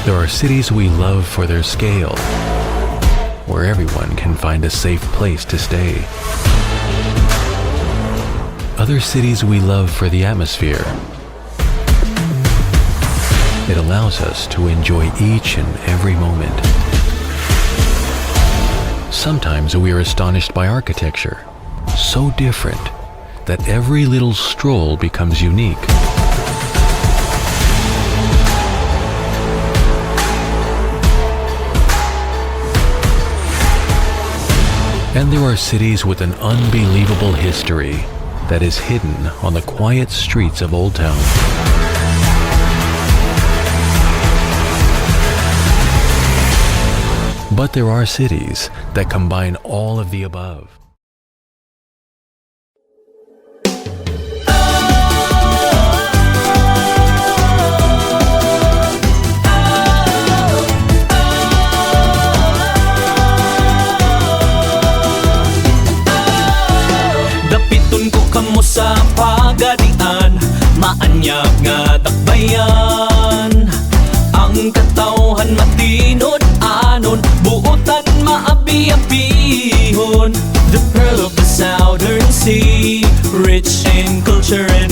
There are cities we love for their scale, where everyone can find a safe place to stay. Other cities we love for the atmosphere. It allows us to enjoy each and every moment. Sometimes we are astonished by architecture, so different that every little stroll becomes unique. And there are cities with an unbelievable history that is hidden on the quiet streets of Old Town. But there are cities that combine all of the above. Kamo sa pagadian, maanyag nga dakbayan. Ang katawhan matinod anon, buotan maabi-abihon. The pearl of the southern sea, rich in culture and